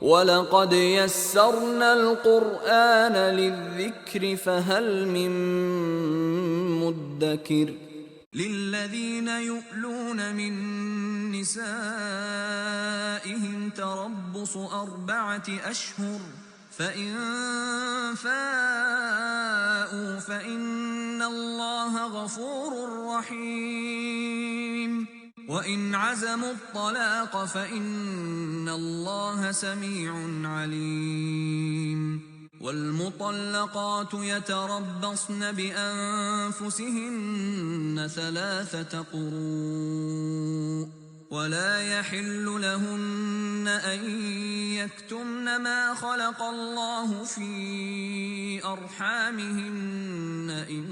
وَلَقَدْ يَسَّرْنَا الْقُرْآنَ لِلذِّكْرِ فَهَلْ مِن مُّدَّكِرٍ للذين يؤلون من نسائهم تربص 4 أشهر فإن فاءوا فإن الله غفور رحيم وإن عزموا الطلاق فإن الله سميع عليم والمطلقات يتربصن بأنفسهن 3 قروء ولا يحل لهن أن يكتمن ما خلق الله في أرحامهن إن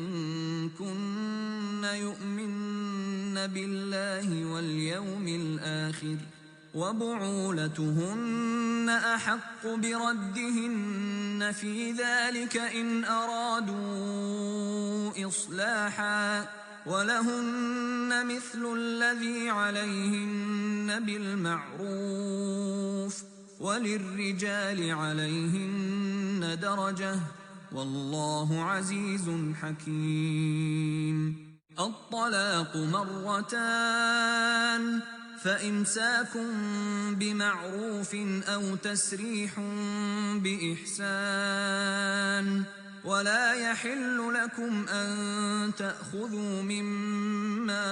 كن يؤمن بالله واليوم الآخر وبعولتهن أحق بردهن في ذلك إن أرادوا إصلاحا ولهن مثل الذي عليهن بالمعروف وللرجال عليهن درجة والله عزيز حكيم الطلاق 2 فإمساك بمعروف أو تسريح بإحسان ولا يحل لكم أن تأخذوا مما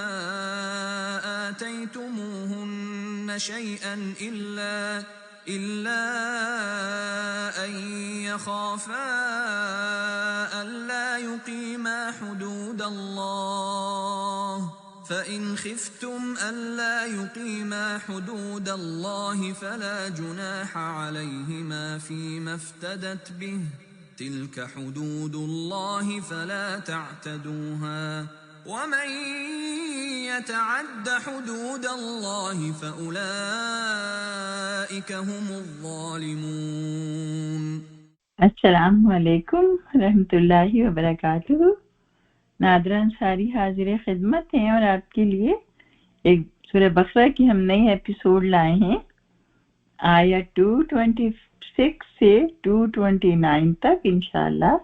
آتيتموهن شيئا إلا أن يخافا ألا يقيما حدود الله فإن خفتم ألا يقيما حدود الله فلا جناح عليهما فيما افتدت به تلك حدود الله فلا تعتدوها ومن يتعد حدود الله فأولئك هم الظالمون. السلام علیکم ورحمۃ اللہ وبرکاتہ. نادران ساری حاضر خدمت ہیں اور آپ کے لیے ایک سورہ بقرہ کی ہم نئی ایپیسوڈ لائے ہیں آیت 226 سے 229 تک انشاءاللہ.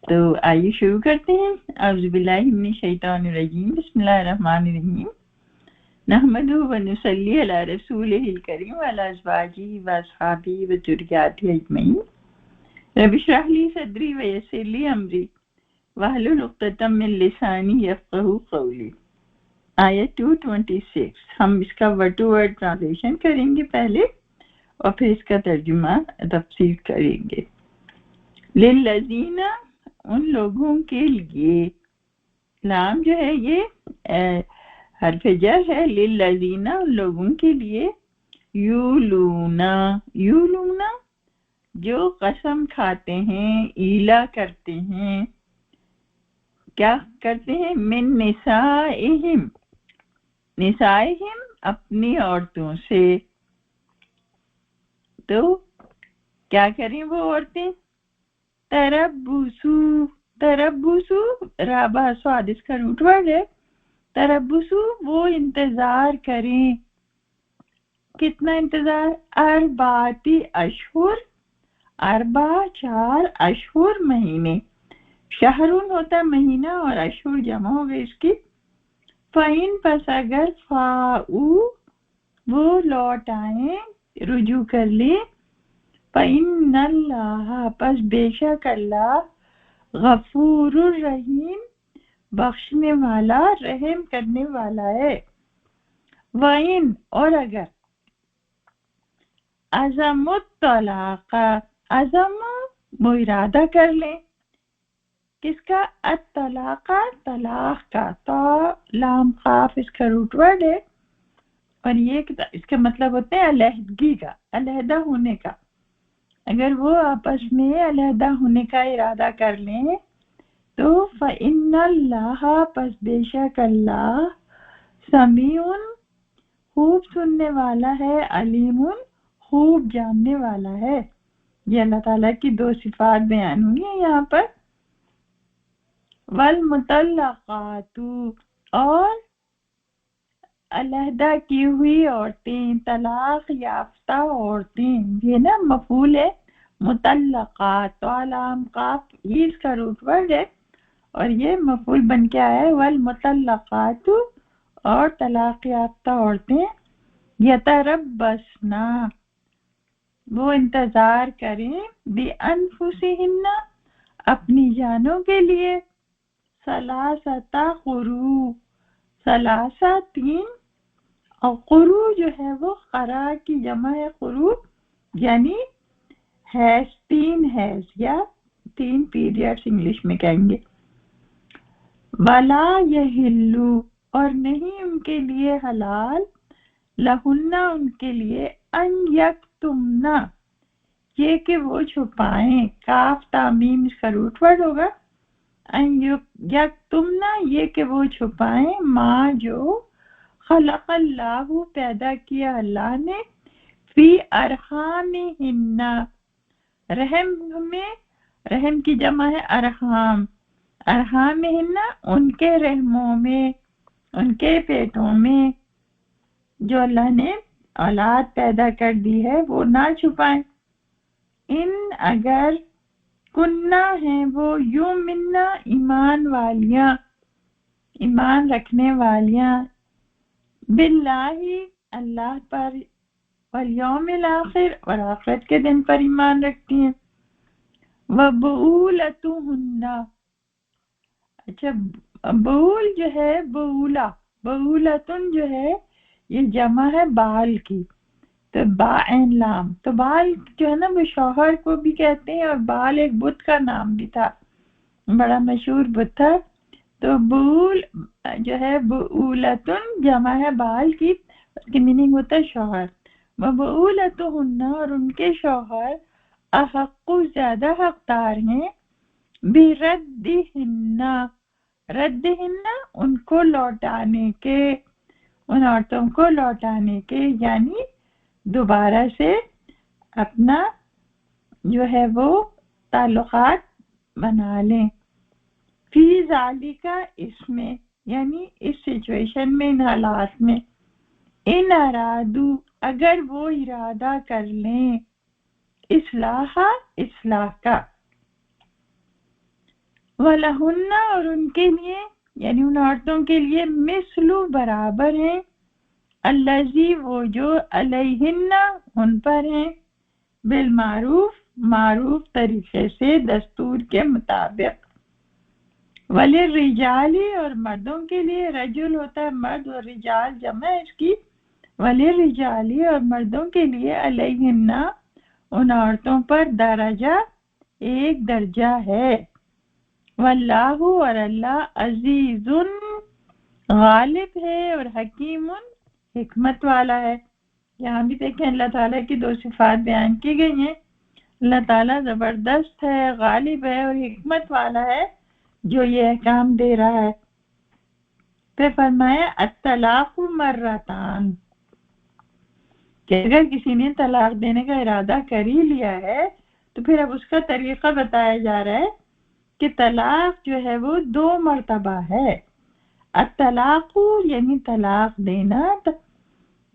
تو آئیے شروع کرتے ہیں. اعوذ باللہ من الشیطان الرجیم بسم اللہ الرحمن الرحیم نحمدہ ونصلی علی رسولہ الکریم وعلی ازواجہ واصحابہ وذریاتہ اجمعین. رب اشرح لی صدری ویسر لی امری واحلل عقدۃ من لسانی یفقہوا قولی. آیت 226 ہم اس کا ورڈ ٹو ورڈ ٹرانسلیشن کریں گے پہلے اور پھر اس کا ترجمہ تفسیر کریں گے. للذین ان لوگوں کے لیے، لام جو ہے یہ حرف جر ہے، للذین ان لوگوں کے لیے، یولونا جو قسم کھاتے ہیں، ایلا کرتے ہیں. کیا کرتے ہیں؟ من نسائہم اپنی عورتوں سے. تو کیا کریں وہ عورتیں؟ تربسو رابع سواد اس کا روٹ ورڈ ہے. تربسو وہ انتظار کریں. کتنا انتظار؟ 4 اشہر، 4 اشہر مہینے. شہرون ہوتا مہینہ اور اشہر جمع ہو گئی اس کی. فَإِن پس اگر فاؤ وہ لوٹ آئیں، رجوع کر لیں، فَإِنَّ اللَّهَ پس بے شک اللہ غفور الرحیم بخشنے والا رحم کرنے والا ہے. وَإِن اور اگر عزم الطلاق عزم وہ ارادہ کر لیں، کس کا؟ الطلاق طلاق کا. تا لام قاف اس کا روٹ ورڈ ہے اور یہ اس کا مطلب ہوتا ہے علیحدگی کا، علیحدہ ہونے کا. اگر وہ آپس میں علیحدہ ہونے کا ارادہ کر لیں تو فَإِنَّ اللَّهَ پس بے شک اللہ سمیع خوب سننے والا ہے، علیم خوب جاننے والا ہے. یہ اللہ تعالیٰ کی 2 صفات بیان ہوئی ہیں یہاں پر. والمطلقات اور علیحدہ کی ہوئی عورتیں، طلاق یافتہ عورتیں، یہ نا مفعول ہے مطلقات، تو علام قاف یہ اس کا روٹ ورڈ ہے اور یہ مفعول بن کے آیا ہے والمطلقات، اور طلاق یافتہ عورتیں، یتربصن وہ انتظار کریں، بانفسہن اپنی جانوں کے لیے، ثلاثۃ قروء، ثلاثہ تین، اور قروء جو ہے وہ قرا کی جمع ہے قروء، یعنی حیض، تین حیض یا تین پیریڈز انگلش میں کہیں گے۔ ولا یحل، اور نہیں ان کے لیے حلال، لہن ان کے لیے، ان یکتمنا یہ کہ وہ چھپائیں، کاف تامیم اس کا روٹ ورڈ ہوگا، ان یکتمنا یہ کہ وہ چھپائیں، ماں جو خلق اللہ پیدا کیا اللہ نے، فی ارحامہن رحم میں، رحم کی جمع ہے ارحام، ارحامہن ان کے رحموں میں، ان کے پیٹوں میں جو اللہ نے اولاد پیدا کر دی ہے وہ نہ چھپائیں، ان اگر کننا ہیں وہ یؤمننا ایمان والیاں، ایمان رکھنے والیاں، باللہ اللہ پر، والیوم الآخر اور آخرت کے دن پر ایمان رکھتی ہیں، وبعولتہن اچھا بعول جو ہے بعولہ، بعولتن جو ہے یہ جمع ہے بال کی، تو با عین لام، تو بال جو ہے نا وہ شوہر کو بھی کہتے ہیں، اور بال ایک بت کا نام بھی تھا، بڑا مشہور بت تھا، تو بعول جو ہے بعولتن جمع ہے بال کی، اس کی میننگ ہوتا ہے شوہر، وبعولتہن اور ان کے شوہر، احق زیادہ حقدار ہیں، بردہن ردہن ان کو لوٹانے کے، ان عورتوں کو لوٹانے کے، یعنی دوبارہ سے اپنا جو ہے وہ تعلقات بنا لیں، فی ذالک اس میں، یعنی اس سچویشن میں، ان حالات میں، ان ارادو اگر وہ ارادہ کر لیں، اصلاح کا، وَلَهُنَّ اور ان کے لیے، یعنی ان عورتوں کے لیے، مثل برابر ہیں، الذی وہ جو، علیہن ان پر ہیں، بالمعروف معروف طریقے سے، دستور کے مطابق، وللرجال اور مردوں کے لیے، رجل ہوتا ہے مرد اور رجال جمع ہے اس کی، وللرجال اور مردوں کے لیے، علیہن ان عورتوں پر، درجہ ایک درجہ ہے، واللہ اور اللہ، عزیز غالب ہے، اور حکیم حکمت والا ہے۔ یہاں بھی دیکھیں اللہ تعالیٰ کی دو صفات بیان کی گئی ہیں، اللہ تعالیٰ زبردست ہے، غالب ہے اور حکمت والا ہے جو یہ احکام دے رہا ہے۔ پھر فرمایا الطلاق مرتان، کہ اگر کسی نے طلاق دینے کا ارادہ کر ہی لیا ہے تو پھر اب اس کا طریقہ بتایا جا رہا ہے کہ طلاق جو ہے وہ 2 مرتبہ ہے۔ الطلاق یعنی طلاق دینا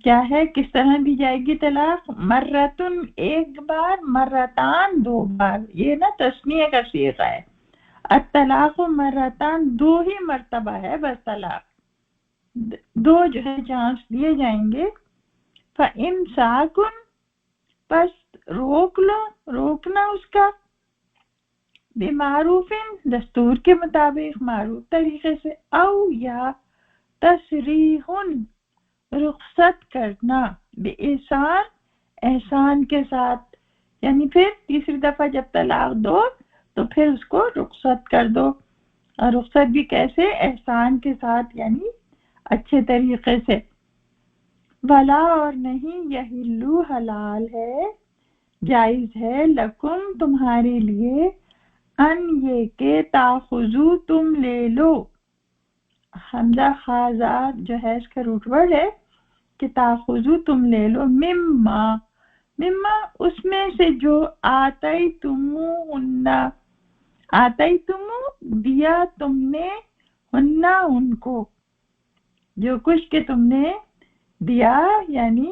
کیا ہے، کس طرح دی جائے گی طلاق، مرتن ایک بار، مرتان 2 بار، یہ نا تثنیہ کا صیغہ ہے، الطلاق مرتان 2 ہی مرتبہ ہے بس، طلاق 2 جو ہے چانس دیے جائیں گے۔ فَإِمْسَاكٌ پس روک لو، روکنا اس کا، بمعروف دستور کے مطابق، معروف طریقے سے، او یا تسریح رخصت کرنا، بإحسان احسان کے ساتھ، یعنی پھر تیسری دفعہ جب طلاق دو تو پھر اس کو رخصت کر دو، اور رخصت بھی کیسے، احسان کے ساتھ، یعنی اچھے طریقے سے۔ ولا اور نہیں، یحلو حلال ہے، جائز ہے، لکم تمہارے لیے، ان یہ کہ تاخذو تم لے لو، حمزہ خازات جو ہے اس کا روٹ ورڈ ہے کہ تاخذو تم لے لو، مما اس میں سے جو آتیتموہن دیا تم نے، ہنہ ان کو، جو کچھ کہ تم نے دیا یعنی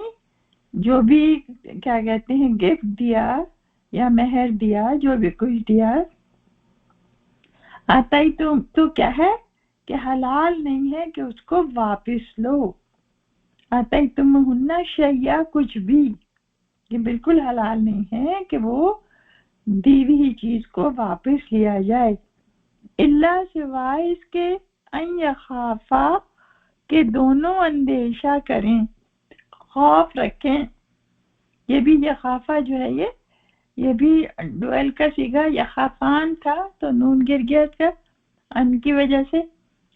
جو بھی کیا کہتے ہیں گفٹ دیا یا مہر دیا، جو بھی کچھ دیا، آتا ہی تو کیا ہے کہ حلال نہیں ہے کہ اس کو واپس لو. آتا ہی تم ہننا شیعہ کچھ بھی، یہ بالکل حلال نہیں ہے کہ وہ دی ہوئی چیز کو واپس لیا جائے، اللہ سوائے اس کے ان یخافا کہ دونوں اندیشہ کریں، خوف رکھیں. یہ بھی یخافا جو ہے یہ بھی ڈویل کا صیغہ یخافان تھا تو نون گر گیا اس کا ان کی وجہ سے.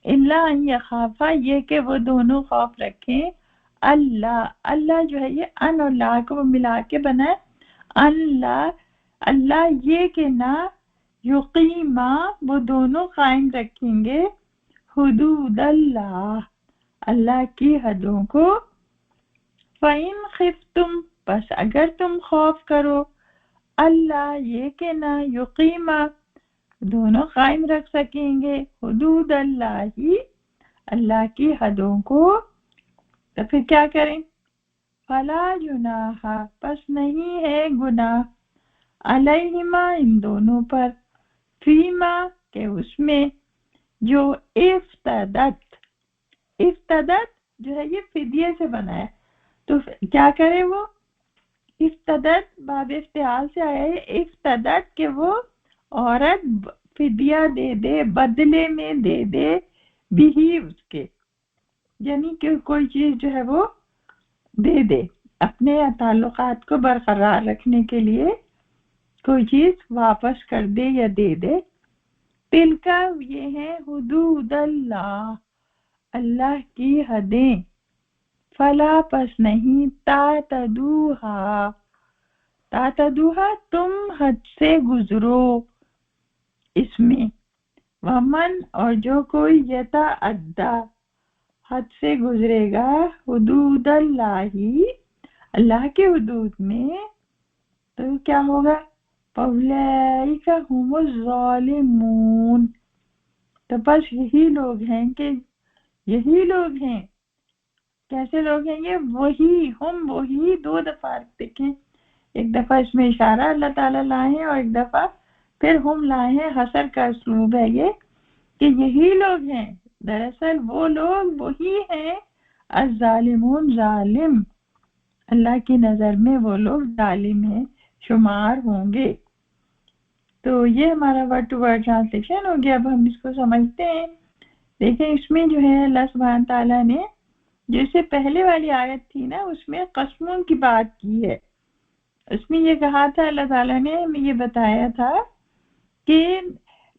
اللہ ان یخافا یہ کہ وہ دونوں خوف رکھیں. اللہ جو ہے یہ ان اور لا کو ملا کے بنا ہے. اللہ یہ کہ نہ یقیما وہ دونوں قائم رکھیں گے حدود اللہ کی حدوں کو. فَإِنْ خِفْتُمْ بس اگر تم خوف کرو اللہ یہ کہ نہ یقیما دونوں قائم رکھ سکیں گے حدود اللہ کی حدوں کو، تو پھر کیا کریں؟ فلا جناح پس نہیں ہے گناہ علیہما ان دونوں پر، فیما کہ اس میں جو افتدت جو ہے یہ فدیے سے بنا ہے، تو کیا کرے وہ؟ افتدت باب افتعال سے آیا ہے افتدت کہ وہ عورت فدیہ دے دے، بدلے میں دے دے بھی اس کے، یعنی کہ کوئی چیز جو ہے وہ دے دے اپنے تعلقات کو برقرار رکھنے کے لیے، کوئی چیز واپس کر دے یا دے دے. تل کا یہ ہے حدود اللہ کی حدیں. فلا پس نہیں تعتدوها تم حد سے گزرو اس میں. ومن اور جو کوئی یتعدی حد سے گزرے گا حدود اللہ کے حدود میں، تو کیا ہوگا؟ فَأُولَئِكَ هُمُ الظَّالِمُونَ تو بس یہی لوگ ہیں. کیسے لوگ ہیں یہ؟ وہی دو دفعہ دیکھیں، ایک دفعہ اس میں اشارہ اللہ تعالیٰ لائے ہیں اور ایک دفعہ پھر ہم لائے ہیں، حصر کا اسلوب ہے یہ کہ یہی لوگ ہیں. دراصل وہ لوگ وہی ہیں الظالمون ظالم، اللہ کی نظر میں وہ لوگ ظالم ہیں شمار ہوں گے. تو یہ ہمارا ورڈ ٹو ورڈ ٹرانسلیشن ہو گیا. اب ہم اس کو سمجھتے ہیں. دیکھیں اس میں جو ہے اللہ سبحانہ تعالیٰ نے جو اس سے پہلے والی آیت تھی نا اس میں قسموں کی بات کی ہے. اس میں یہ کہا تھا اللہ تعالیٰ نے ہمیں یہ بتایا تھا کہ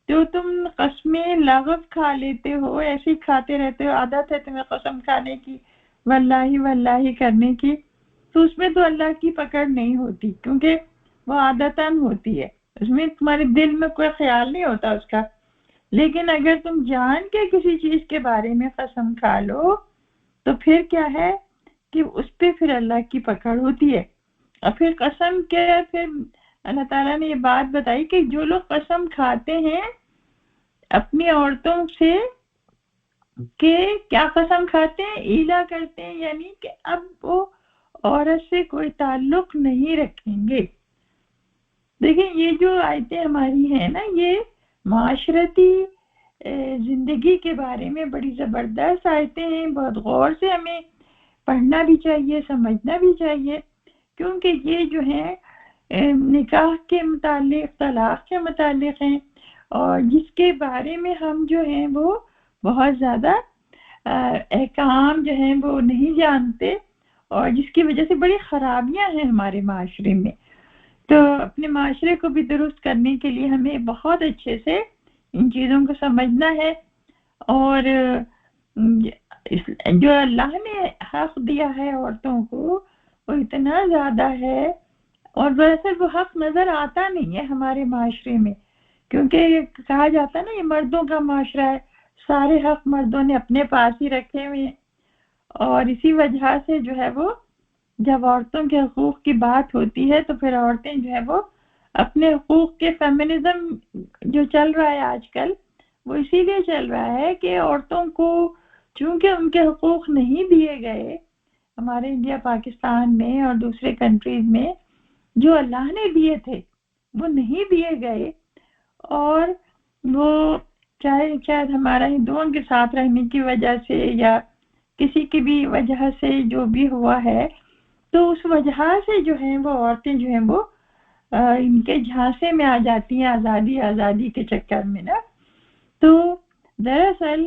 جو تم قسمیں لغو کھا لیتے ہو، ایسے کھاتے رہتے ہو، عادت ہے تمہیں قسم کھانے کی، واللہ کرنے کی، تو اس میں تو اللہ کی پکڑ نہیں ہوتی کیونکہ وہ عادتاً ہوتی ہے، اس میں تمہارے دل میں کوئی خیال نہیں ہوتا اس کا. لیکن اگر تم جان کے کسی چیز کے بارے میں قسم کھا لو تو پھر کیا ہے کہ اس پہ پھر اللہ کی پکڑ ہوتی ہے. اور پھر قسم کے پھر اللہ تعالیٰ نے یہ بات بتائی کہ جو لوگ قسم کھاتے ہیں اپنی عورتوں سے کہ کیا قسم کھاتے ہیں، ایلا کرتے ہیں، یعنی کہ اب وہ عورت سے کوئی تعلق نہیں رکھیں گے. دیکھیں یہ جو آیتیں ہماری ہیں نا یہ معاشرتی زندگی کے بارے میں بڑی زبردست آیتیں ہیں. بہت غور سے ہمیں پڑھنا بھی چاہیے، سمجھنا بھی چاہیے، کیونکہ یہ جو ہے نکاح کے متعلق، طلاق کے متعلق ہیں، اور جس کے بارے میں ہم جو ہیں وہ بہت زیادہ احکام جو ہیں وہ نہیں جانتے، اور جس کی وجہ سے بڑی خرابیاں ہیں ہمارے معاشرے میں. تو اپنے معاشرے کو بھی درست کرنے کے لیے ہمیں بہت اچھے سے ان چیزوں کو سمجھنا ہے. اور جو اللہ نے حق دیا ہے عورتوں کو وہ اتنا زیادہ ہے، اور دراصل وہ حق نظر آتا نہیں ہے ہمارے معاشرے میں، کیونکہ کہا جاتا ہے نا یہ مردوں کا معاشرہ ہے، سارے حق مردوں نے اپنے پاس ہی رکھے ہوئے ہیں. اور اسی وجہ سے جو ہے وہ جب عورتوں کے حقوق کی بات ہوتی ہے تو پھر عورتیں جو ہے وہ اپنے حقوق کے فیمنزم جو چل رہا ہے آج کل وہ اسی لیے چل رہا ہے کہ عورتوں کو چونکہ ان کے حقوق نہیں دیے گئے، ہمارے انڈیا پاکستان میں اور دوسرے کنٹریز میں جو اللہ نے دیے تھے وہ نہیں دیے گئے، اور وہ چاہے شاید ہمارا ہندوؤں کے ساتھ رہنے کی وجہ سے یا کسی کی بھی وجہ سے جو بھی ہوا ہے، تو اس وجہ سے جو ہیں وہ عورتیں جو ہیں وہ ان کے جھانسے میں آ جاتی ہیں آزادی آزادی کے چکر میں نا۔ تو دراصل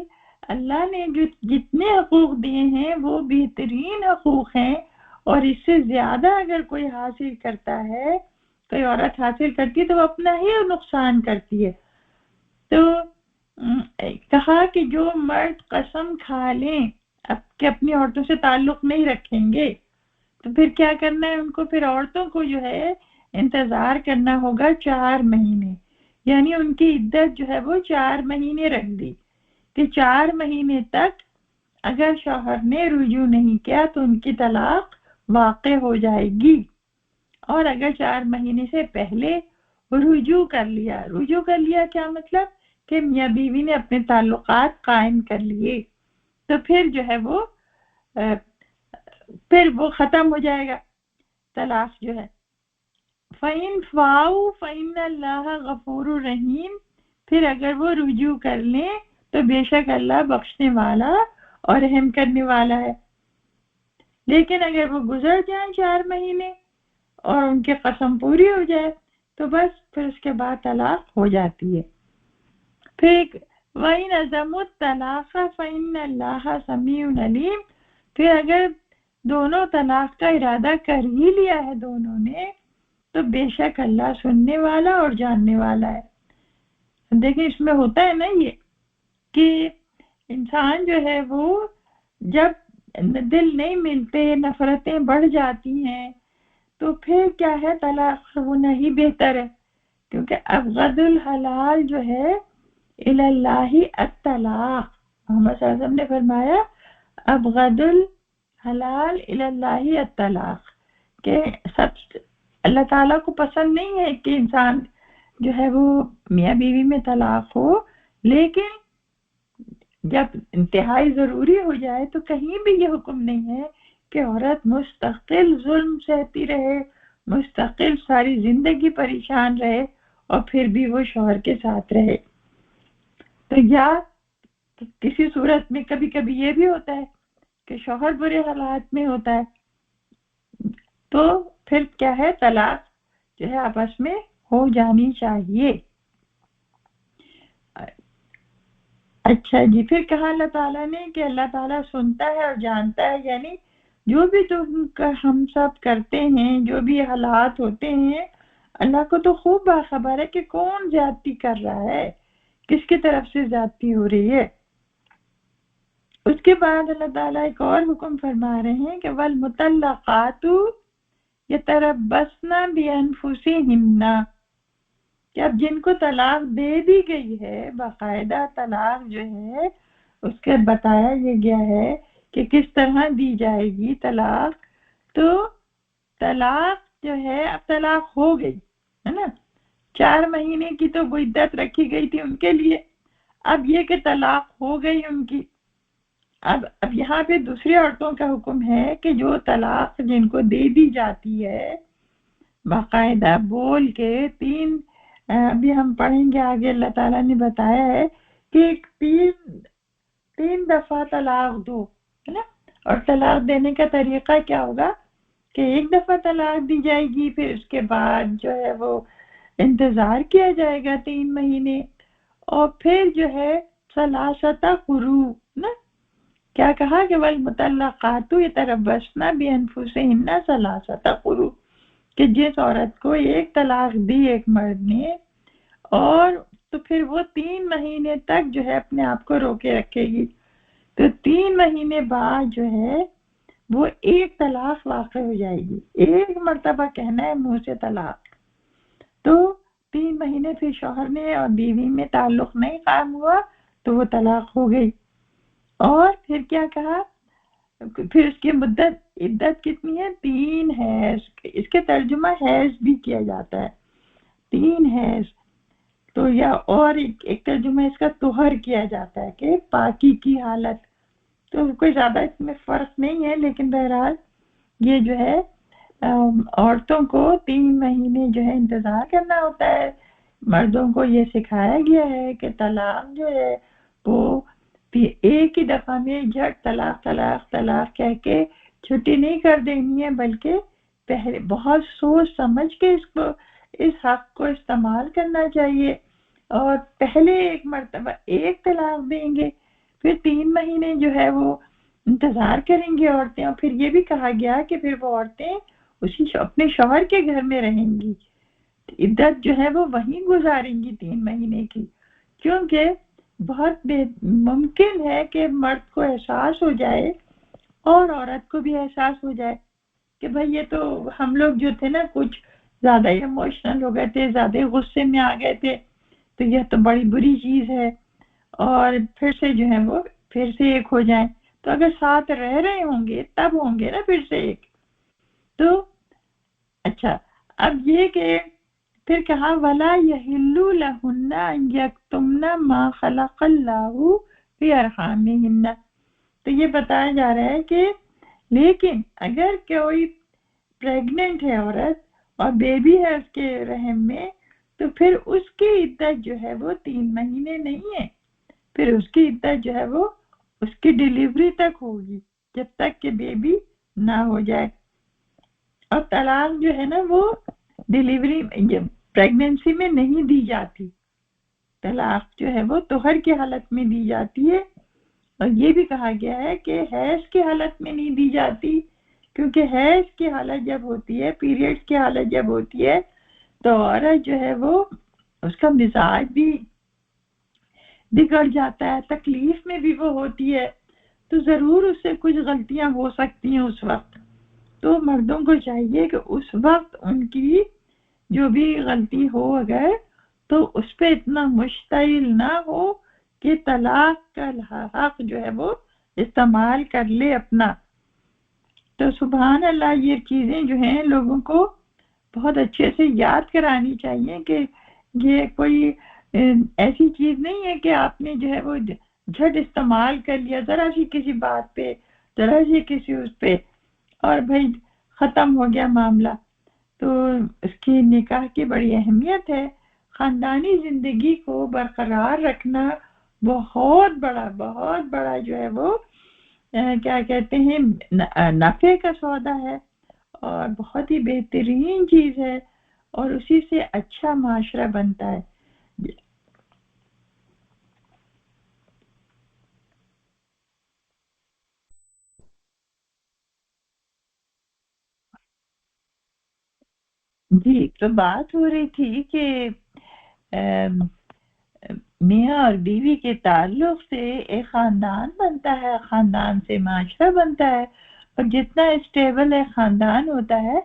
اللہ نے جو جتنے حقوق دیے ہیں وہ بہترین حقوق ہیں، اور اس سے زیادہ اگر کوئی حاصل کرتا ہے، کوئی عورت حاصل کرتی ہے، تو وہ اپنا ہی نقصان کرتی ہے۔ تو کہا کہ جو مرد قسم کھا لیں کہ اپنی عورتوں سے تعلق نہیں رکھیں گے، تو پھر کیا کرنا ہے ان کو؟ پھر عورتوں کو جو ہے انتظار کرنا ہوگا 4 مہینے، یعنی ان کی عدت جو ہے وہ 4 مہینے رکھ دی کہ 4 مہینے تک اگر شوہر نے رجوع نہیں کیا تو ان کی طلاق واقع ہو جائے گی، اور اگر 4 مہینے سے پہلے رجوع کر لیا کیا مطلب؟ کہ میاں بیوی نے اپنے تعلقات قائم کر لیے، تو پھر جو ہے پھر وہ ختم ہو جائے گا طلاق جو ہے۔ فَإِنْ فَاؤُوا فَإِنَّ اللَّهَ غَفُورٌ رَحِيمٌ، پھر اگر وہ رجوع کر لیں تو بے شک اللہ بخشنے والا اور رحم کرنے والا ہے۔ لیکن اگر وہ گزر جائیں 4 مہینے اور ان کی قسم پوری ہو جائے تو بس پھر اس کے بعد طلاق ہو جاتی ہے۔ پھر وَإِنْ عَزَمُوا الطَّلَاقَ فَإِنَّ اللَّهَ سَمِيعٌ عَلِيمٌ، پھر اگر دونوں طلاق کا ارادہ کر ہی لیا ہے دونوں نے تو بے شک اللہ سننے والا اور جاننے والا ہے۔ دیکھیں اس میں ہوتا ہے نا یہ کہ انسان جو ہے وہ جب دل نہیں ملتے، نفرتیں بڑھ جاتی ہیں، تو پھر کیا ہے؟ طلاق ہونا ہی بہتر ہے، کیونکہ ابغض الحلال جو ہے الی اللہ الطلاق، محمد صلی اللہ علیہ وسلم نے فرمایا ابغض الحلال الی اللہ الطلاق، کہ سب اللہ تعالیٰ کو پسند نہیں ہے کہ انسان جو ہے وہ میاں بیوی میں طلاق ہو، لیکن جب انتہائی ضروری ہو جائے تو کہیں بھی یہ حکم نہیں ہے کہ عورت مستقل ظلم سہتی رہے، مستقل ساری زندگی پریشان رہے اور پھر بھی وہ شوہر کے ساتھ رہے۔ تو یا کسی صورت میں کبھی کبھی یہ بھی ہوتا ہے کہ شوہر برے حالات میں ہوتا ہے، تو پھر کیا ہے؟ طلاق جو ہے آپس میں ہو جانی چاہیے۔ اچھا جی، پھر کہا اللہ تعالیٰ نے کہ اللہ تعالیٰ سنتا ہے اور جانتا ہے، یعنی جو بھی ہم سب کرتے ہیں، جو بھی حالات ہوتے ہیں، اللہ کو تو خوب باخبر ہے کہ کون زیادتی کر رہا ہے، کس کی طرف سے زیادتی ہو رہی ہے۔ اس کے بعد اللہ تعالیٰ ایک اور حکم فرما رہے ہیں کہ وَالْمُطَلَّقَاتُ يَتَرَبَّصْنَ بِأَنفُسِهِنَّ، کہ اب جن کو طلاق دے دی گئی ہے، باقاعدہ طلاق جو ہے اس کے بتایا یہ گیا ہے کہ کس طرح دی جائے گی طلاق، تو طلاق جو ہے اب طلاق ہو گئی ہے نا، 4 مہینے کی تو وہ عدت رکھی گئی تھی ان کے لیے، اب یہ کہ طلاق ہو گئی ان کی، اب یہاں پہ دوسری عورتوں کا حکم ہے کہ جو طلاق جن کو دے دی جاتی ہے باقاعدہ بول کے 3، ابھی ہم پڑھیں گے آگے، اللہ تعالیٰ نے بتایا ہے کہ 3 دفعہ طلاق دو ہے نا، اور طلاق دینے کا طریقہ کیا ہوگا کہ 1 دفعہ طلاق دی جائے گی، پھر اس کے بعد جو ہے وہ انتظار کیا جائے گا 3 مہینے، اور پھر جو ہے ثلاثۃ قروء نا، کیا کہا کہ وَالْمُطَلَّقَاتُ يَتَرَبَّصْنَ بِأَنفُسِهِنَّ ثَلَاثَةَ قُرُوء، کہ جس عورت کو 1 طلاق دی ایک مرد نے، اور تو پھر وہ 3 مہینے تک جو ہے اپنے آپ کو روکے رکھے گی، تو 3 مہینے بعد جو ہے وہ 1 طلاق واقع ہو جائے گی، 1 مرتبہ کہنا ہے منہ سے طلاق، تو 3 مہینے پھر شوہر نے اور بیوی میں تعلق نہیں قائم ہوا تو وہ طلاق ہو گئی۔ اور پھر کیا کہا؟ پھر اس کی عدت کتنی ہے؟ 3 حیض، اس کے ترجمہ حیض بھی کیا جاتا ہے، 3 حیض، تو یا اور ایک ترجمہ اس کا طہر کیا جاتا ہے کہ پاکی کی حالت، تو کوئی زیادہ اس میں فرق نہیں ہے، لیکن بہرحال یہ جو ہے عورتوں کو 3 مہینے جو ہے انتظار کرنا ہوتا ہے. مردوں کو یہ سکھایا گیا ہے کہ طلاق جو ہے وہ ایک ہی دفعہ میں جھٹ طلاق طلاق طلاق کہہ کے چھٹی نہیں کر دینی ہے، بلکہ پہلے بہت سوچ سمجھ کے اس حق کو استعمال کرنا چاہیے. اور پہلے ایک مرتبہ ایک طلاق دیں گے، پھر 3 مہینے جو ہے وہ انتظار کریں گی عورتیں. اور پھر یہ بھی کہا گیا کہ پھر وہ عورتیں اپنے شوہر کے گھر میں رہیں گی، عدت جو ہے وہ وہیں گزاریں گی 3 مہینے کی. کیونکہ بہت ممکن ہے کہ مرد کو احساس ہو جائے اور عورت کو بھی احساس ہو جائے کہ بھئی یہ تو ہم لوگ جو تھے نا کچھ زیادہ ایموشنل ہو گئے تھے، زیادہ غصے میں آ گئے تھے، تو یہ تو بڑی بری چیز ہے، اور پھر سے جو ہے وہ پھر سے ایک ہو جائیں. تو اگر ساتھ رہ رہے ہوں گے تب ہوں گے نا پھر سے ایک. تو اچھا، اب یہ کہ پھر کہا وَلَا يَحِلُّ لَهُنَّ أَن يَكْتُمْنَ مَا خَلَقَ اللَّهُ فِي أَرْحَامِهِنَّ. تو یہ بتایا جا رہا ہے کہ لیکن اگر کوئی پریگننٹ ہے عورت اور بیبی ہے اس کے رحم میں، تو پھر اس کی عدت جو ہے وہ 3 مہینے نہیں ہے، پھر اس کی عدت جو ہے وہ اس کی ڈیلیوری تک ہوگی، جب تک کہ بیبی نہ ہو جائے. اور طلاق جو ہے نا وہ ڈیلیوری پریگننسی میں نہیں دی جاتی، طلاق جو ہے وہ طہر کی حالت میں دی جاتی ہے. اور یہ بھی کہا گیا ہے کہ حیض کی حالت میں نہیں دی جاتی، کیونکہ حیض کی حالت جب ہوتی ہے، پیریڈز کی حالت جب ہوتی ہے، تو عورت جو ہے وہ اس کا مزاج بھی بگڑ جاتا ہے، تکلیف میں بھی وہ ہوتی ہے، تو ضرور اس سے کچھ غلطیاں ہو سکتی ہیں اس وقت. تو مردوں کو چاہیے کہ اس وقت ان کی جو بھی غلطی ہو اگر تو اس پہ اتنا مشتعل نہ ہو کہ طلاق کا حق جو ہے وہ استعمال کر لے اپنا. تو سبحان اللہ، یہ چیزیں جو ہیں لوگوں کو بہت اچھے سے یاد کرانی چاہیے کہ یہ کوئی ایسی چیز نہیں ہے کہ آپ نے جو ہے وہ جھٹ استعمال کر لیا ذرا سی کسی بات پہ، ذرا سی کسی اس پہ، اور بھائی ختم ہو گیا معاملہ. تو اس کی نکاح کی بڑی اہمیت ہے. خاندانی زندگی کو برقرار رکھنا بہت بڑا جو ہے وہ کیا کہتے ہیں نفع کا سودا ہے، اور بہت ہی بہترین چیز ہے، اور اسی سے اچھا معاشرہ بنتا ہے. جی، تو بات ہو رہی تھی کہ میاں اور بیوی کے تعلق سے ایک خاندان بنتا ہے، خاندان سے معاشرہ بنتا ہے، اور جتنا اسٹیبل ایک خاندان ہوتا ہے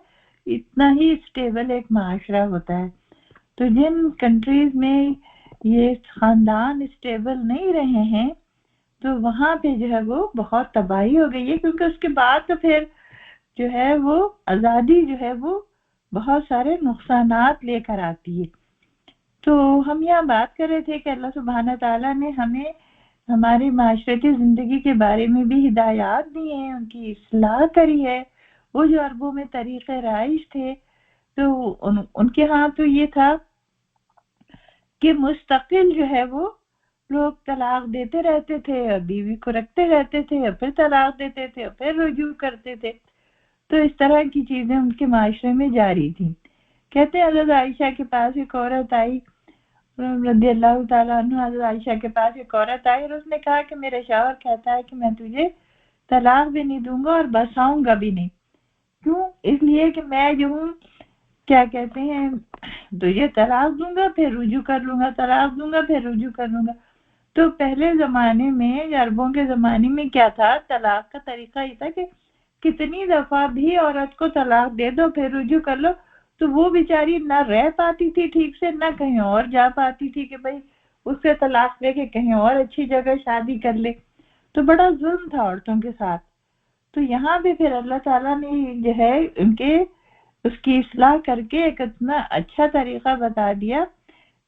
اتنا ہی اسٹیبل ایک معاشرہ ہوتا ہے. تو جن کنٹریز میں یہ خاندان اسٹیبل نہیں رہے ہیں تو وہاں پہ جو ہے وہ بہت تباہی ہو گئی ہے، کیونکہ اس کے بعد تو پھر جو ہے وہ آزادی جو ہے وہ بہت سارے نقصانات لے کر آتی ہے. تو ہم یہاں بات کر رہے تھے کہ اللہ سبحانہ تعالیٰ نے ہمیں ہماری معاشرتی زندگی کے بارے میں بھی ہدایات دی ہیں، ان کی اصلاح کری ہے. وہ جو عربوں میں طریقہ رائج تھے تو ان کے ہاں تو یہ تھا کہ مستقل جو ہے وہ لوگ طلاق دیتے رہتے تھے اور بیوی کو رکھتے رہتے تھے اور پھر طلاق دیتے تھے اور پھر رجوع کرتے تھے. تو اس طرح کی چیزیں ان کے معاشرے میں جاری تھیں. کہتے ہیں حضرت عائشہ کے پاس ایک عورت آئی رضی اللہ تعالیٰ عنہ، حضرت عائشہ کے پاس ایک عورت آئی اور اس نے کہا کہ میرے شوہر کہتا ہے کہ میں تجھے طلاق بھی نہیں دوں گا اور بساؤں گا بھی نہیں. کیوں؟ اس لیے کہ میں جو ہوں کیا کہتے ہیں تجھے طلاق دوں گا پھر رجوع کر لوں گا، طلاق دوں گا پھر رجوع کر لوں گا. تو پہلے زمانے میں عربوں کے زمانے میں کیا تھا، طلاق کا طریقہ یہ تھا کہ کتنی دفعہ بھی عورت کو طلاق دے دو پھر رجوع کر لو، تو وہ بیچاری نہ رہ پاتی تھی ٹھیک سے، نہ کہیں اور جا پاتی تھی کہ بھئی اس سے طلاق لے کے کہیں اور اچھی جگہ شادی کر لے. تو بڑا ظلم تھا عورتوں کے ساتھ. تو یہاں پہ پھر اللہ تعالیٰ نے جو ہے ان کے اس کی اصلاح کر کے ایک اتنا اچھا طریقہ بتا دیا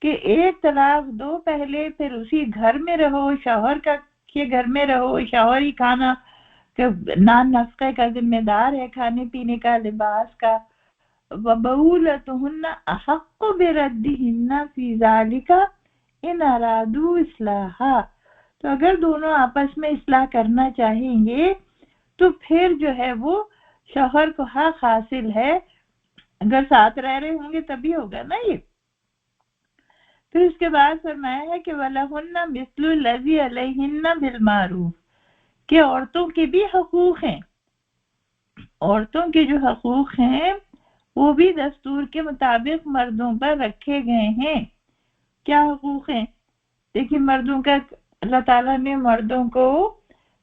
کہ ایک طلاق دو پہلے، پھر اسی گھر میں رہو، شوہر کے گھر میں رہو، شوہر ہی کھانا کہ نان نفقے کا ذمہ دار ہے، کھانے پینے کا، لباس کا. وَبَعُولَتُهُنَّ أَحَقُّ بِرَدِّهِنَّ فِي ذَلِكَ إِنْ أَرَادُوا إِصْلَاحًا. تو اگر دونوں آپس میں اصلاح کرنا چاہیں گے تو پھر جو ہے وہ شوہر کو حق حاصل ہے، اگر ساتھ رہ رہے ہوں گے تبھی ہوگا نا یہ. پھر اس کے بعد فرمایا ہے کہ وَلَهُنَّ مِثْلُ الَّذِي عَلَيْهِنَّ بِالْمَعْرُوفِ، کہ عورتوں کے بھی حقوق ہیں. عورتوں کے جو حقوق ہیں وہ بھی دستور کے مطابق مردوں پر رکھے گئے ہیں. کیا حقوق ہیں؟ دیکھیں، مردوں کا اللہ تعالیٰ نے مردوں کو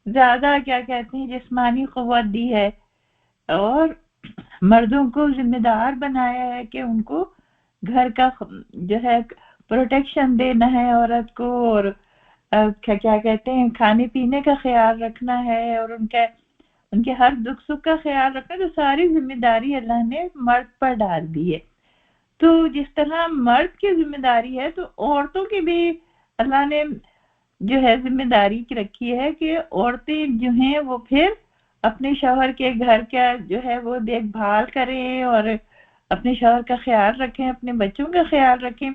زیادہ کیا کہتے ہیں جسمانی قوت دی ہے، اور مردوں کو ذمہ دار بنایا ہے کہ ان کو گھر کا جو ہے پروٹیکشن دینا ہے عورت کو، اور کیا کہتے ہیں کھانے پینے کا خیال رکھنا ہے، اور ان کے ہر دکھ سکھ کا خیال رکھنا. تو ساری ذمہ داری اللہ نے مرد پر ڈال دی ہے. تو جس طرح مرد کی ذمہ داری ہے تو عورتوں کی بھی اللہ نے جو ہے ذمہ داری کی رکھی ہے کہ عورتیں جو ہیں وہ پھر اپنے شوہر کے گھر کا جو ہے وہ دیکھ بھال کریں، اور اپنے شوہر کا خیال رکھیں، اپنے بچوں کا خیال رکھیں،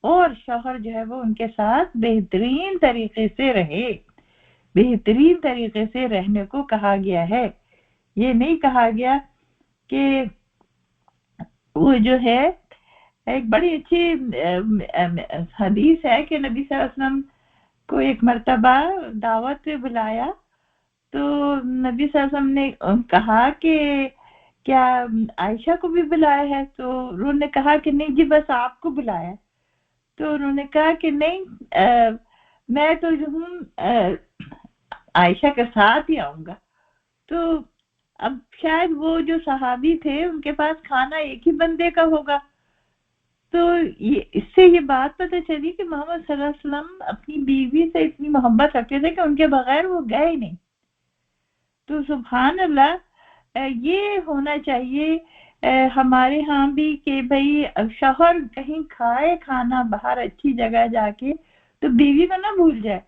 اور شوہر جو ہے وہ ان کے ساتھ بہترین طریقے سے رہے. بہترین طریقے سے رہنے کو کہا گیا ہے. یہ نہیں کہا گیا کہ وہ جو ہے، ایک بڑی اچھی حدیث ہے کہ نبی صلی اللہ علیہ وسلم کو ایک مرتبہ دعوت پہ بلایا تو نبی صلی اللہ علیہ وسلم نے کہا کہ کیا عائشہ کو بھی بلایا ہے؟ تو انہوں نے کہا کہ نہیں جی بس آپ کو بلایا. تو انہوں نے کہا کہ نہیں، میں تو جو ہوں عائشہ کے ساتھ ہی آؤں گا. تو اب شاید وہ جو صحابی تھے ان کے پاس کھانا ایک ہی بندے کا ہوگا. تو اس سے یہ بات پتہ چلی کہ محمد صلی اللہ علیہ وسلم اپنی بیوی سے اتنی محبت رکھتے تھے کہ ان کے بغیر وہ گئے ہی نہیں. تو سبحان اللہ، یہ ہونا چاہیے ہمارے ہاں بھی کہ بھئی شوہر کہیں کھائے کھانا باہر اچھی جگہ جا کے تو بیوی کو نہ بھول جائے.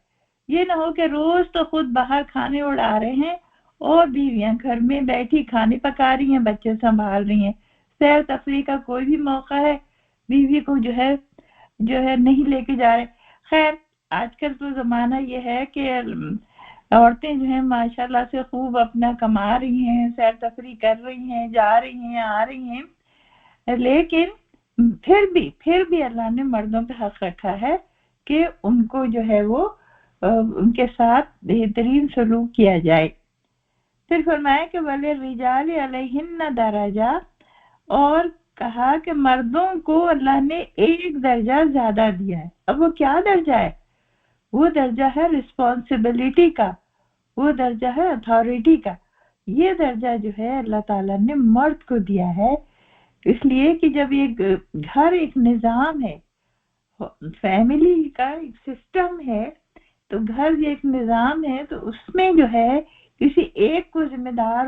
یہ نہ ہو کہ روز تو خود باہر کھانے اڑا رہے ہیں اور بیویاں گھر میں بیٹھی کھانے پکا رہی ہیں، بچے سنبھال رہی ہیں، سیر تفریح کا کوئی بھی موقع ہے بیوی کو جو ہے نہیں لے کے جا رہے. خیر آج کل تو زمانہ یہ ہے کہ عورتیں جو ہیں ماشاءاللہ سے خوب اپنا کما رہی ہیں، سیر تفریح کر رہی ہیں، جا رہی ہیں، آ رہی ہیں، لیکن پھر بھی اللہ نے مردوں پہ حق رکھا ہے کہ ان کو جو ہے وہ ان کے ساتھ بہترین سلوک کیا جائے. پھر فرمایا کہ وَلِلرِّجَالِ عَلَيْهِنَّ دَرَجَةٌ، اور کہا کہ مردوں کو اللہ نے ایک درجہ زیادہ دیا ہے. اب وہ کیا درجہ ہے؟ وہ درجہ ہے رسپانسبلٹی کا، وہ درجہ ہے اتھارٹی کا. یہ درجہ جو ہے اللہ تعالیٰ نے مرد کو دیا ہے، اس لیے کہ جب ایک گھر ایک نظام ہے، فیملی کا ایک سسٹم ہے، تو گھر ایک نظام ہے، تو اس میں جو ہے کسی ایک کو ذمہ دار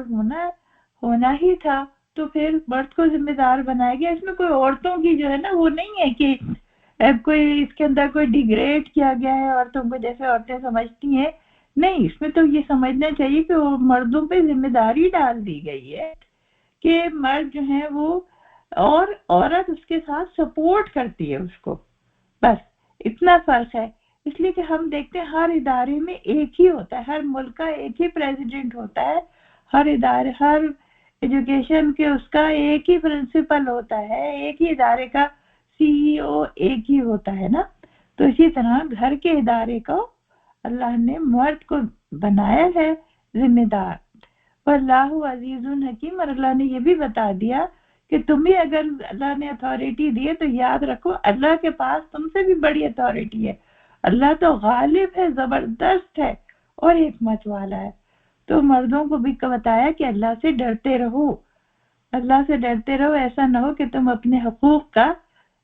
ہونا ہی تھا، تو پھر مرد کو ذمہ دار بنایا گیا. اس میں کوئی عورتوں کی جو ہے نا وہ نہیں ہے کہ کوئی اس کے اندر کوئی ڈیگریڈ کیا گیا ہے عورتوں کو جیسے عورتیں سمجھتی ہیں. نہیں، اس میں تو یہ سمجھنا چاہیے کہ وہ مردوں پہ ذمہ داری ڈال دی گئی ہے کہ مرد جو ہے وہ، اور عورت اس کے ساتھ سپورٹ کرتی ہے اس کو. بس اتنا فرق ہے. اس لیے کہ ہم دیکھتے ہیں ہر ادارے میں ایک ہی ہوتا ہے، ہر ملک کا ایک ہی پریزیڈنٹ ہوتا ہے، ہر ادارے، ہر ایجوکیشن کے اس کا ایک ہی پرنسپل ہوتا ہے، ایک ہی ادارے کا CEO ایک ہی ہوتا ہے نا. تو اسی طرح گھر کے ادارے کو اللہ نے مرد کو بنایا ہے ذمہ دار. واللہ عزیز حکیم، اور اللہ نے یہ بھی بتا دیا کہ تمہیں اگر اللہ نے اتھارٹی دی ہے تو یاد رکھو اللہ کے پاس تم سے بھی بڑی اتھارٹی ہے. اللہ تو غالب ہے، زبردست ہے اور حکمت والا ہے. تو مردوں کو بھی بتایا کہ اللہ سے ڈرتے رہو، اللہ سے ڈرتے رہو. ایسا نہ ہو کہ تم اپنے حقوق کا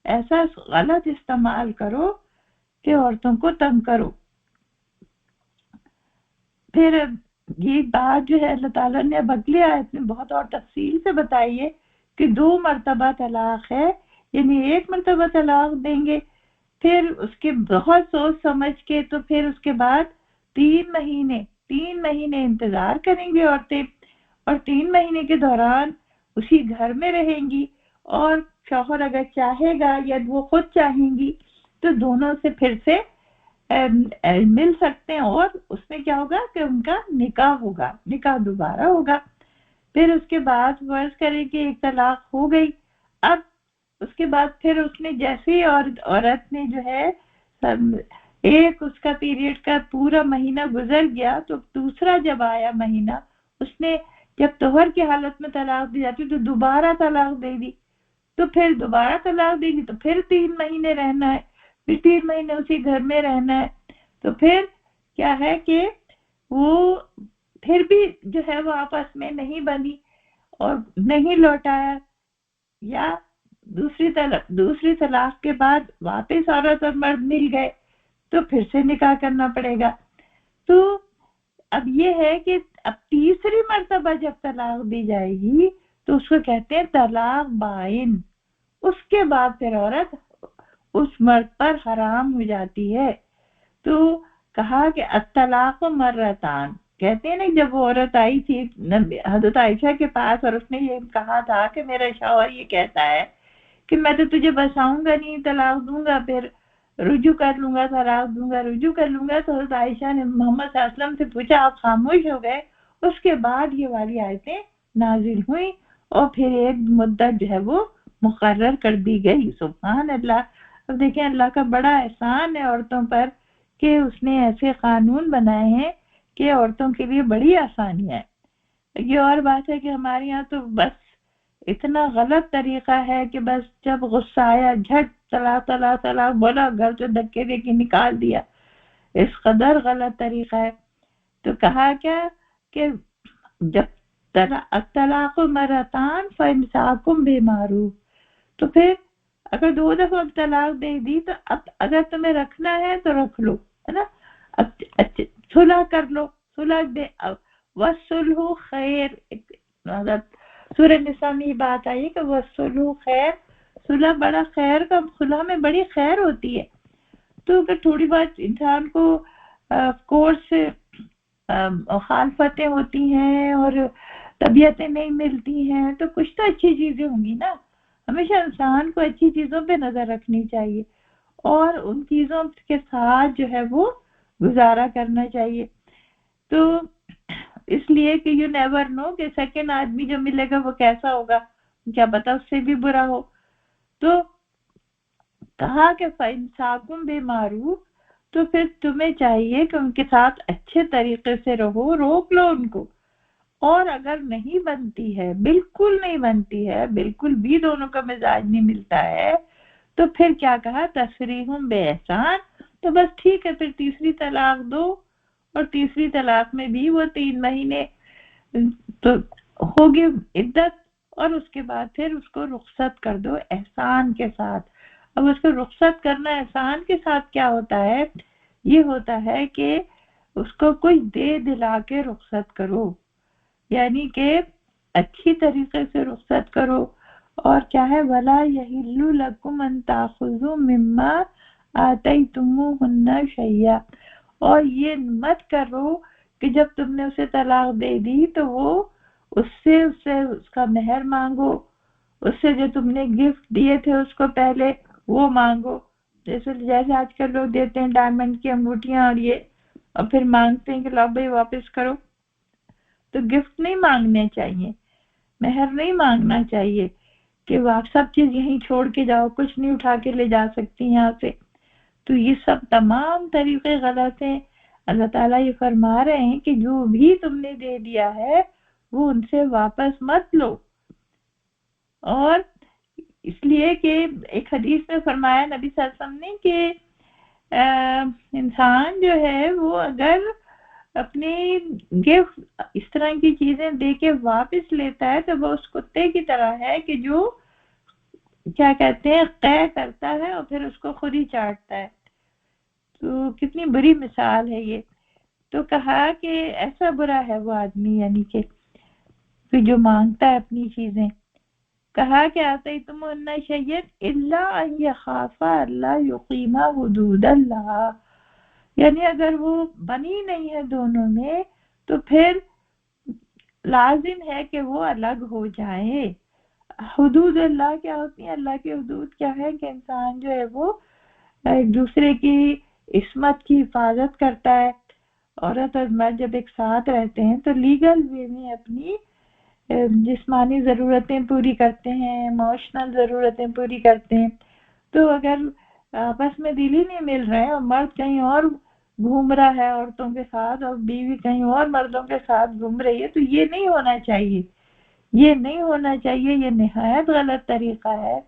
ایسا غلط استعمال کرو کہ عورتوں کو تنگ کرو. پھر یہ بات جو ہے اللہ تعالیٰ نے اب اگلی آیت میں بہت اور تفصیل سے بتائی ہے کہ 2 مرتبہ طلاق ہے، یعنی 1 مرتبہ طلاق دیں گے، پھر اس کے بہت سوچ سمجھ کے، تو پھر اس کے بعد 3 مہینے 3 مہینے انتظار کریں گی عورتیں، اور 3 مہینے کے دوران اسی گھر میں رہیں گی، اور شوہر اگر چاہے گا یا وہ خود چاہیں گی تو دونوں سے پھر سے مل سکتے ہیں، اور اس میں کیا ہوگا کہ ان کا نکاح ہوگا، نکاح دوبارہ ہوگا۔ پھر اس کے بعد فرض کریں کہ ایک طلاق ہو گئی، اب اس کے بعد پھر اس نے جیسے ہی عورت نے جو ہے ایک اس کا پیریڈ کا پورا مہینہ گزر گیا، تو دوسرا جب آیا مہینہ، اس نے جب طہر کی حالت میں طلاق دی جاتی تو دوبارہ طلاق دے دی، تو پھر دوبارہ طلاق دے گی تو پھر 3 مہینے رہنا ہے، پھر 3 مہینے اسی گھر میں رہنا ہے، تو پھر کیا ہے کہ وہ پھر بھی جو ہے وہ آپس میں نہیں بنی اور نہیں لوٹایا، یا دوسری طلاق کے بعد واپس عورت اور مرد مل گئے تو پھر سے نکاح کرنا پڑے گا۔ تو اب یہ ہے کہ اب تیسری مرتبہ جب طلاق دی جائے گی تو اس کو کہتے ہیں طلاق بائن، اس کے بعد پھر عورت اس مرد پر حرام ہو جاتی ہے۔ تو کہا کہ الطلاق مرتان، کہتے ہیں نا جب وہ عورت آئی تھی حضرت عائشہ کے پاس اور اس نے یہ کہا تھا کہ میرا شوہر یہ کہتا ہے کہ میں تو تجھے بساؤں گا نہیں، طلاق دوں گا، پھر رجوع کر لوں گا، طلاق دوں گا، رجوع کر لوں گا، تو حضرت عائشہ نے محمد صلی اللہ علیہ وسلم سے پوچھا، آپ خاموش ہو گئے؟ اس کے بعد یہ والی آیتیں نازل ہوئیں اور پھر ایک مدت جو ہے وہ مقرر کر دی گئی۔ سبحان اللہ۔ اب دیکھیں اللہ کا بڑا احسان ہے عورتوں پر کہ اس نے ایسے قانون بنائے ہیں کہ عورتوں کے لیے بڑی آسانیاں ہیں۔ یہ اور بات ہے کہ ہمارے یہاں تو بس اتنا غلط طریقہ ہے کہ بس جب غصہ آیا جھٹ طلاق طلاق طلاق بولا، گھر سے دھکے دے کے نکال دیا، اس قدر غلط طریقہ ہے۔ تو کہا کیا کہ جب طلاق مرتان فامساکم بمعروف، تو پھر اگر 2 دفعہ طلاق دے دی تو اب اگر تمہیں رکھنا ہے تو رکھ لو، ہے نا، صلح کر لو، صلح دے، والصلح خیر، سورہ نساء میں یہ بات آئی کہ والصلح خیر، صلح بڑا خیر کا، صلح میں بڑی خیر ہوتی ہے۔ تو اگر تھوڑی بات انسان کو کورس مخالفتیں ہوتی ہیں اور طبیعتیں نہیں ملتی ہیں تو کچھ تو اچھی چیزیں ہوں گی نا۔ ہمیشہ انسان کو اچھی چیزوں پہ نظر رکھنی چاہیے اور ان چیزوں کے ساتھ جو ہے وہ گزارا کرنا چاہیے۔ تو اس لیے کہ یو نیور نو کہ سیکنڈ آدمی جو ملے گا وہ کیسا ہوگا، کیا پتا اس سے بھی برا ہو۔ تو کہا کہ فَإِمْسَاكُمْ بِمَعْرُوف، تو پھر تمہیں چاہیے کہ ان کے ساتھ اچھے طریقے سے رہو، روک لو ان کو، اور اگر نہیں بنتی ہے، بالکل نہیں بنتی ہے، بالکل بھی دونوں کا مزاج نہیں ملتا ہے، تو پھر کیا کہا تسریح بِإِحْسَان، تو بس ٹھیک ہے پھر تیسری طلاق دو، اور تیسری طلاق میں بھی وہ 3 مہینے تو ہوگی عدت، اور اس کے بعد پھر اس کو رخصت کر دو احسان کے ساتھ۔ اب اس کو رخصت کرنا احسان کے ساتھ کیا ہوتا ہے؟ یہ ہوتا ہے کہ اس کو کچھ دے دلا کے رخصت کرو، یعنی کہ اچھی طریقے سے رخصت کرو، اور کیا ہے وَلَا يَحِلُّ لَكُمْ أَن تَأْخُذُوا مِمَّا آتَيْتُمُوهُنَّ شَيْئًا، اور یہ مت کرو کہ جب تم نے اسے طلاق دے دی تو وہ اس سے اس کا مہر مانگو، اس سے جو تم نے گفٹ دیے تھے اس کو پہلے وہ مانگو، جیسے آج کل لوگ دیتے ہیں ڈائمنڈ کی انگوٹیاں اور یہ، اور پھر مانگتے ہیں کہ لاؤ بھائی واپس کرو۔ تو گفٹ نہیں مانگنے چاہیے، مہر نہیں مانگنا چاہیے کہ وہ آپ سب چیز یہیں چھوڑ کے جاؤ، کچھ نہیں اٹھا کے لے جا سکتی یہاں سے۔ تو یہ سب تمام طریقے غلط ہیں۔ اللہ تعالیٰ یہ فرما رہے ہیں کہ جو بھی تم نے دے دیا ہے وہ ان سے واپس مت لو، اور اس لیے کہ ایک حدیث میں فرمایا نبی صلی اللہ علیہ وسلم نے کہ انسان جو ہے وہ اگر اپنی گفٹ اس طرح کی چیزیں دے کے واپس لیتا ہے تو وہ اس کتے کی طرح ہے کہ جو کیا کہتے ہیں قے کرتا ہے اور پھر اس کو خود ہی چاٹتا ہے۔ تو کتنی بری مثال ہے یہ۔ تو کہا کہ ایسا برا ہے وہ آدمی، یعنی کہ جو مانگتا ہے اپنی چیزیں۔ کہا کہ آتیتموہن شیئا الا ان یخافا الا یقیما حدود اللہ، یعنی اگر وہ بنی نہیں ہے دونوں میں تو پھر لازم ہے کہ وہ الگ ہو جائے۔ حدود اللہ کیا ہوتی ہیں؟ اللہ کی حدود کیا ہے کہ انسان جو ہے وہ ایک دوسرے کی عصمت کی حفاظت کرتا ہے۔ عورت اور مرد جب ایک ساتھ رہتے ہیں تو لیگل وے میں اپنی جسمانی ضرورتیں پوری کرتے ہیں، ایموشنل ضرورتیں پوری کرتے ہیں۔ تو اگر آپس میں دل ہی نہیں مل رہے اور مرد کہیں اور گھوم رہا ہے عورتوں کے ساتھ اور بیوی کہیں اور مردوں کے ساتھ گھوم رہی ہے، تو یہ نہیں ہونا چاہیے، یہ نہیں ہونا چاہیے، یہ نہایت غلط طریقہ ہے۔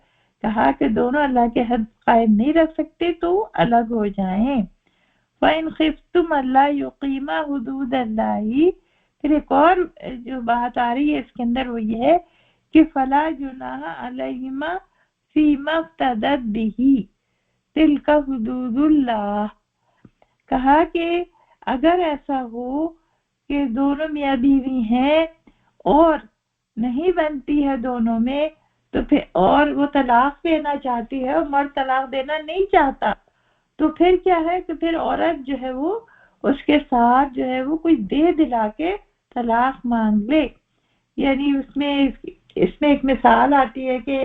کہا کہ دونوں اللہ کے حد قائم نہیں رکھ سکتے تو الگ ہو جائیں۔ فَإِنْ خِفْتُمْ أَلَّا يُقِيمَا حُدُودَ اللَّهِ، پھر ایک اور جو بات آ رہی ہے اس کے اندر وہ یہ ہے کہ فَلَا جُنَاحَ عَلَيْهِمَا فِيمَا افْتَدَتْ بِهِ تِلْكَ حُدُودُ اللَّهِ۔ کہا کہ اگر ایسا ہو کہ دونوں میاں بیوی ہیں اور نہیں بنتی ہے دونوں میں، تو پھر اور وہ طلاق دینا چاہتی ہے اور مرد طلاق دینا نہیں چاہتا، تو پھر کیا ہے کہ پھر عورت جو ہے وہ اس کے ساتھ جو ہے وہ کوئی دے دلا کے طلاق مانگ لے۔ یعنی اس میں ایک مثال آتی ہے کہ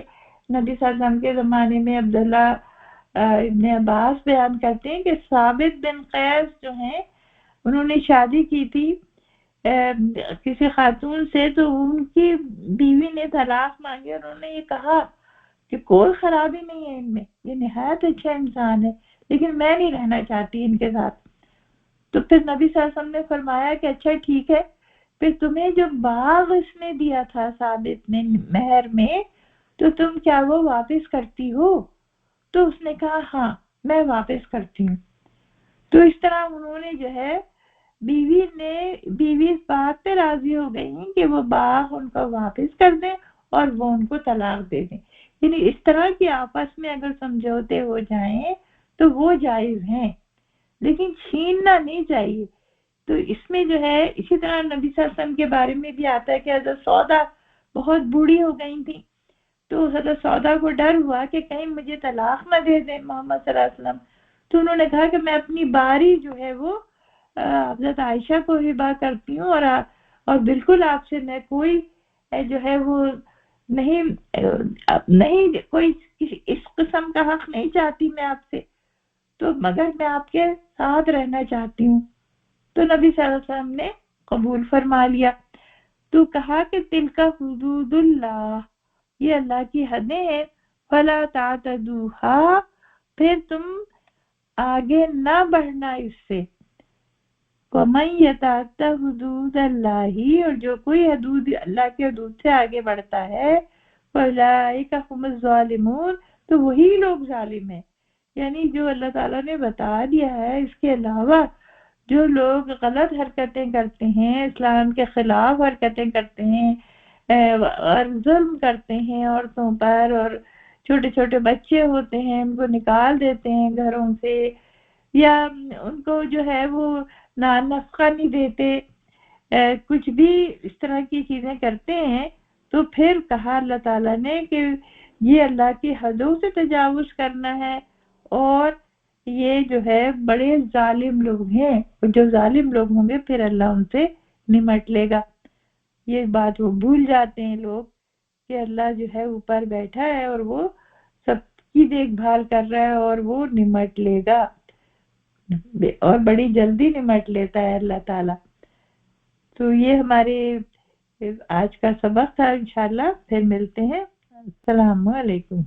نبی صلی اللہ علیہ وسلم کے زمانے میں عبداللہ ابن عباس بیان کرتے ہیں کہ ثابت بن قیس جو ہیں انہوں نے شادی کی تھی کسی خاتون سے، تو ان کی بیوی نے طلاق مانگی اور انہوں نے یہ کہا کہ کوئی خرابی نہیں ہے ان میں، یہ نہایت اچھا انسان ہے، لیکن میں نہیں رہنا چاہتی ان کے ساتھ۔ تو پھر نبی صلی اللہ علیہ وسلم نے فرمایا کہ اچھا ٹھیک ہے، پھر تمہیں جو باغ اس نے دیا تھا ثابت نے مہر میں، تو تم کیا وہ واپس کرتی ہو؟ تو اس نے کہا ہاں میں واپس کرتی ہوں۔ تو اس طرح انہوں نے جو ہے بیوی اس بات پہ راضی ہو گئی کہ وہ باغ ان کو واپس کر دیں اور وہ ان کو طلاق دے دیں۔ یعنی اس طرح کی آپس میں اگر سمجھوتے ہو جائیں تو وہ جائز ہیں، لیکن چھیننا نہیں چاہیے۔ تو اس میں جو ہے اسی طرح نبی صلی اللہ علیہ وسلم کے بارے میں بھی آتا ہے کہ حضرت سودا بہت بوڑھی ہو گئی تھی، تو حضرت سودا کو ڈر ہوا کہ کہیں مجھے طلاق نہ دے دیں محمد صلی اللہ علیہ وسلم، تو انہوں نے کہا کہ میں اپنی باری جو ہے وہ حضرت عائشہ کو ہبہ کرتی ہوں اور بالکل آپ سے میں کوئی جو ہے وہ نہیں کوئی اس قسم کا حق نہیں چاہتی میں آپ سے، تو مگر میں آپ کے ساتھ رہنا چاہتی ہوں۔ تو نبی صلی اللہ علیہ وسلم نے قبول فرما لیا۔ تو کہا کہ تلک حدود اللہ، یہ اللہ کی حدیں ہیں، فلا تعتدوها، پھر تم آگے نہ بڑھنا اس سے۔ وَمَن يَتَعَدَّ حُدُودَ اللَّهِ، اور جو کوئی حدود اللہ کے حدود سے آگے بڑھتا ہے، فَأُولَٰئِكَ هُمُ الظَّالِمُونَ، تو وہی لوگ ظالم ہیں۔ یعنی جو اللہ تعالیٰ نے بتا دیا ہے، اس کے علاوہ جو لوگ غلط حرکتیں کرتے ہیں، اسلام کے خلاف حرکتیں کرتے ہیں اور ظلم کرتے ہیں عورتوں پر، اور چھوٹے چھوٹے بچے ہوتے ہیں ان کو نکال دیتے ہیں گھروں سے، یا ان کو جو ہے وہ نفقہ نہیں دیتے، کچھ بھی اس طرح کی چیزیں کرتے ہیں، تو پھر کہا اللہ تعالیٰ نے کہ یہ اللہ کی حدوں سے تجاوز کرنا ہے، اور یہ جو ہے بڑے ظالم لوگ ہیں، اور جو ظالم لوگ ہوں گے پھر اللہ ان سے نمٹ لے گا۔ یہ بات وہ بھول جاتے ہیں لوگ کہ اللہ جو ہے اوپر بیٹھا ہے اور وہ سب کی دیکھ بھال کر رہا ہے اور وہ نمٹ لے گا، اور بڑی جلدی نمٹ لیتا ہے اللہ تعالیٰ۔ تو یہ ہمارے آج کا سبق تھا، انشاءاللہ پھر ملتے ہیں۔ السلام علیکم۔